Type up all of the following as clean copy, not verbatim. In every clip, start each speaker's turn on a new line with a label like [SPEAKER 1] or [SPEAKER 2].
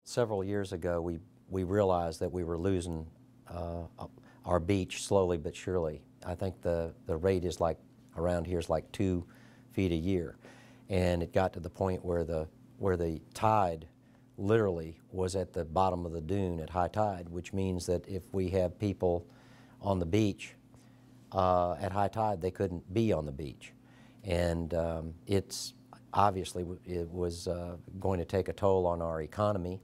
[SPEAKER 1] Several years ago, we realized that we were losing our beach slowly but surely. I think the rate is like, around here is like 2 feet a year. And it got to the point where the tide literally was at the bottom of the dune at high tide, which means that if we have people on the beach at high tide, they couldn't be on the beach. And it's obviously, it was going to take a toll on our economy.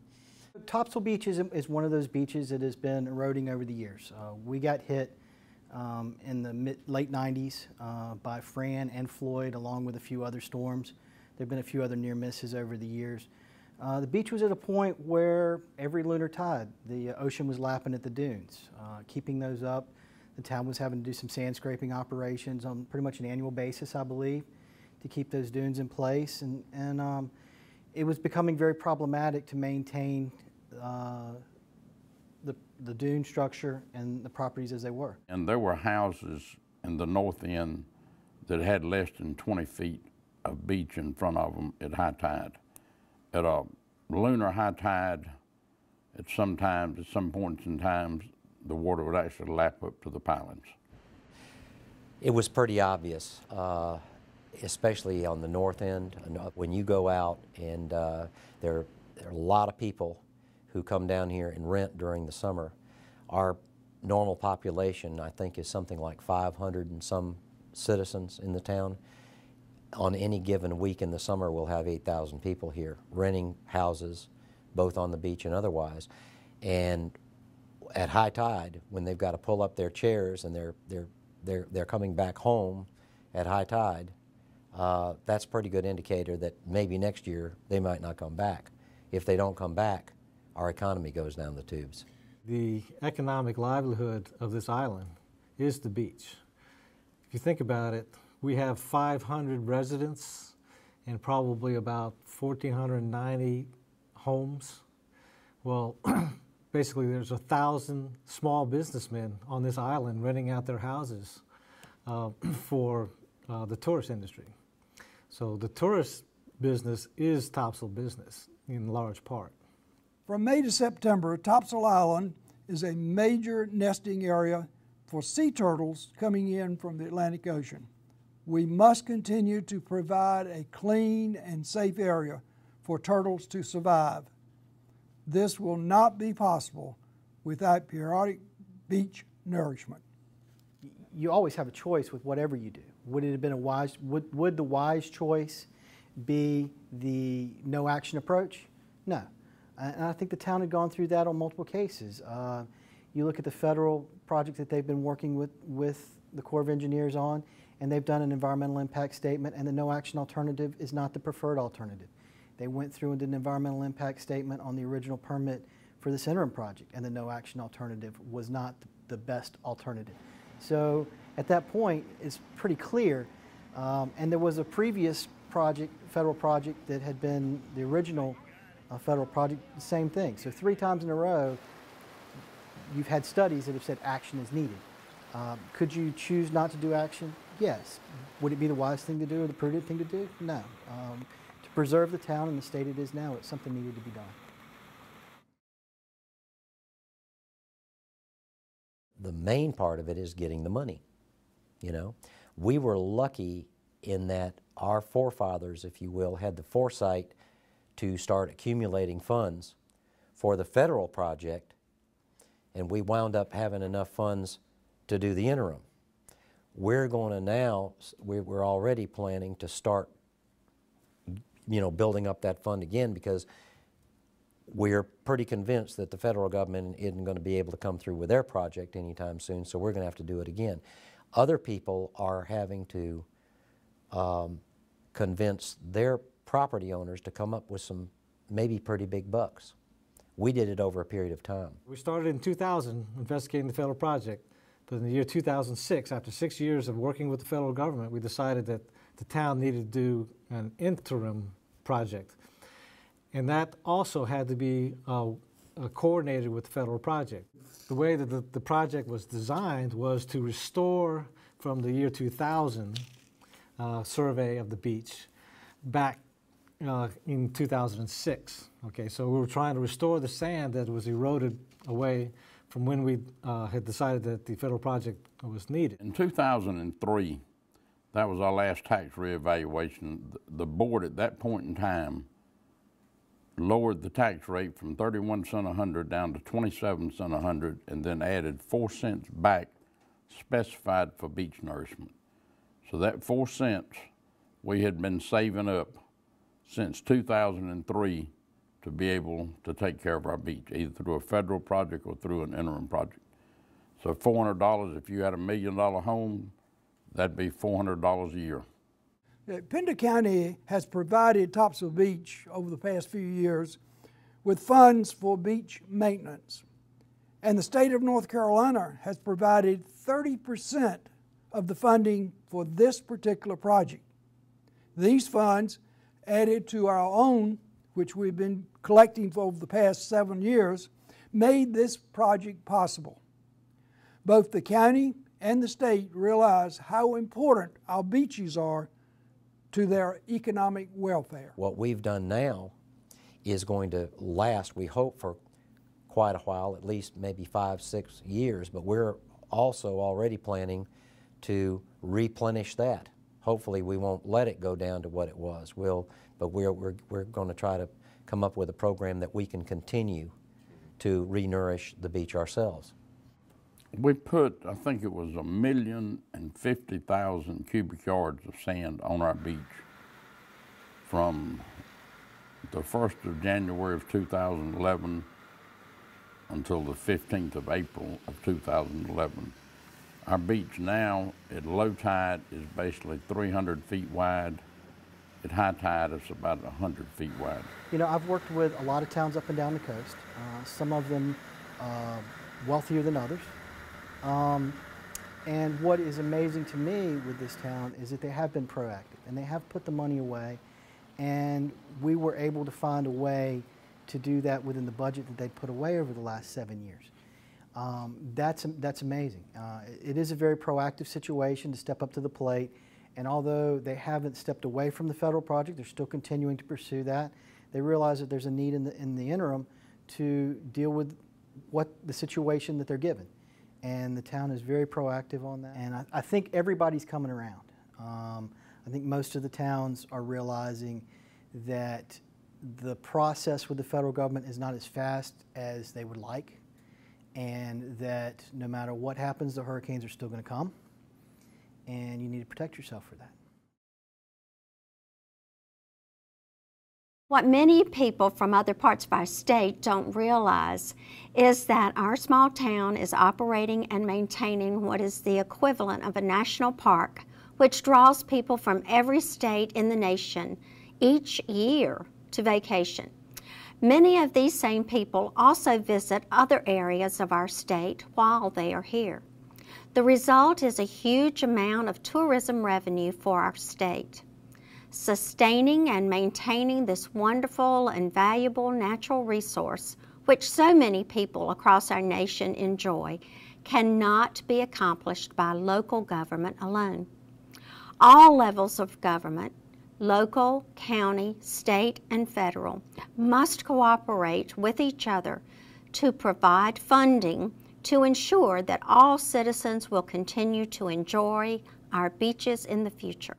[SPEAKER 2] Topsail Beach is one of those beaches that has been eroding over the years. We got hit in the late 90s by Fran and Floyd, along with a few other storms. There have been a few other near misses over the years. The beach was at a point where every lunar tide, the ocean was lapping at the dunes. Keeping those up, the town was having to do some sand scraping operations on pretty much an annual basis, I believe, to keep those dunes in place. And it was becoming very problematic to maintain the dune structure and the properties as they were.
[SPEAKER 3] And there were houses in the north end that had less than 20 feet of beach in front of them at high tide. At a lunar high tide, at some points in times, the water would actually lap up to the pilings.
[SPEAKER 1] It was pretty obvious, especially on the north end. When you go out, and there are a lot of people who come down here and rent during the summer. Our normal population, I think, is something like 500 and some citizens in the town. On any given week in the summer, we'll have 8,000 people here renting houses, both on the beach and otherwise. And at high tide, when they've got to pull up their chairs and they're coming back home at high tide, that's a pretty good indicator that maybe next year they might not come back. If they don't come back, our economy goes down the tubes.
[SPEAKER 4] The economic livelihood of this island is the beach. If you think about it, we have 500 residents and probably about 1,490 homes. Well, basically there's 1,000 small businessmen on this island renting out their houses for the tourist industry. So the tourist business is Topsail business in large part.
[SPEAKER 5] From May to September, Topsail Island is a major nesting area for sea turtles coming in from the Atlantic Ocean. We must continue to provide a clean and safe area for turtles to survive. This will not be possible without periodic beach nourishment.
[SPEAKER 2] You always have a choice with whatever you do. Would it have been would the wise choice be the no action approach? No. And I think the town had gone through that on multiple cases. You look at the federal project that they've been working with the Corps of Engineers on, and they've done an environmental impact statement, and the no action alternative is not the preferred alternative. They went through and did an environmental impact statement on the original permit for this interim project, and the no action alternative was not the best alternative. So at that point, it's pretty clear. And there was a previous project, federal project, that had been the original federal project, the same thing. So 3 times in a row, you've had studies that have said action is needed. Could you choose not to do action? Yes. Would it be the wise thing to do or the prudent thing to do? No. To preserve the town in the state it is now, it's something needed to be done.
[SPEAKER 1] The main part of it is getting the money. You know, we were lucky in that our forefathers, if you will, had the foresight to start accumulating funds for the federal project, and we wound up having enough funds to do the interim. We're going to now, we're already planning to start, you know, building up that fund again, because we're pretty convinced that the federal government isn't going to be able to come through with their project anytime soon, so we're going to have to do it again. Other people are having to convince their property owners to come up with some maybe pretty big bucks. We did it over a period of time.
[SPEAKER 4] We started in 2000 investigating the federal project, but in the year 2006, after 6 years of working with the federal government, we decided that the town needed to do an interim project. And that also had to be coordinated with the federal project. The way that the project was designed was to restore from the year 2000 survey of the beach back in 2006. Okay, so we were trying to restore the sand that was eroded away from when we had decided that the federal project was needed.
[SPEAKER 3] In 2003, that was our last tax reevaluation. The board at that point in time lowered the tax rate from 31 cents a hundred down to 27 cents a hundred, and then added 4 cents back specified for beach nourishment. So that 4 cents we had been saving up since 2003 to be able to take care of our beach, either through a federal project or through an interim project. So $400, if you had $1 million home, that'd be $400 a year.
[SPEAKER 5] Pender County has provided Topsail Beach over the past few years with funds for beach maintenance. And the state of North Carolina has provided 30% of the funding for this particular project. These funds, added to our own, which we've been collecting for over the past 7 years, made this project possible. Both the county and the state realize how important our beaches are to their economic welfare.
[SPEAKER 1] What we've done now is going to last, we hope, for quite a while, at least maybe 5-6 years, but we're also already planning to replenish that. Hopefully we won't let it go down to what it was. But we're going to try to come up with a program that we can continue to re-nourish the beach ourselves.
[SPEAKER 3] We put, I think it was 1,050,000 cubic yards of sand on our beach from the 1st of January of 2011 until the 15th of April of 2011. Our beach now at low tide is basically 300 feet wide. At high tide, it's about 100 feet wide.
[SPEAKER 2] You know, I've worked with a lot of towns up and down the coast, some of them wealthier than others. And what is amazing to me with this town is that they have been proactive and they have put the money away, and we were able to find a way to do that within the budget that they put away over the last 7 years. That's amazing. It is a very proactive situation to step up to the plate, and although they haven't stepped away from the federal project, they're still continuing to pursue that. They realize that there's a need in the interim to deal with the situation that they're given. And the town is very proactive on that. And I think everybody's coming around. I think most of the towns are realizing that the process with the federal government is not as fast as they would like, and that no matter what happens, the hurricanes are still going to come, and you need to protect yourself for that.
[SPEAKER 6] What many people from other parts of our state don't realize is that our small town is operating and maintaining what is the equivalent of a national park, which draws people from every state in the nation each year to vacation. Many of these same people also visit other areas of our state while they are here. The result is a huge amount of tourism revenue for our state. Sustaining and maintaining this wonderful and valuable natural resource, which so many people across our nation enjoy, cannot be accomplished by local government alone. All levels of government, local, county, state, and federal, must cooperate with each other to provide funding to ensure that all citizens will continue to enjoy our beaches in the future.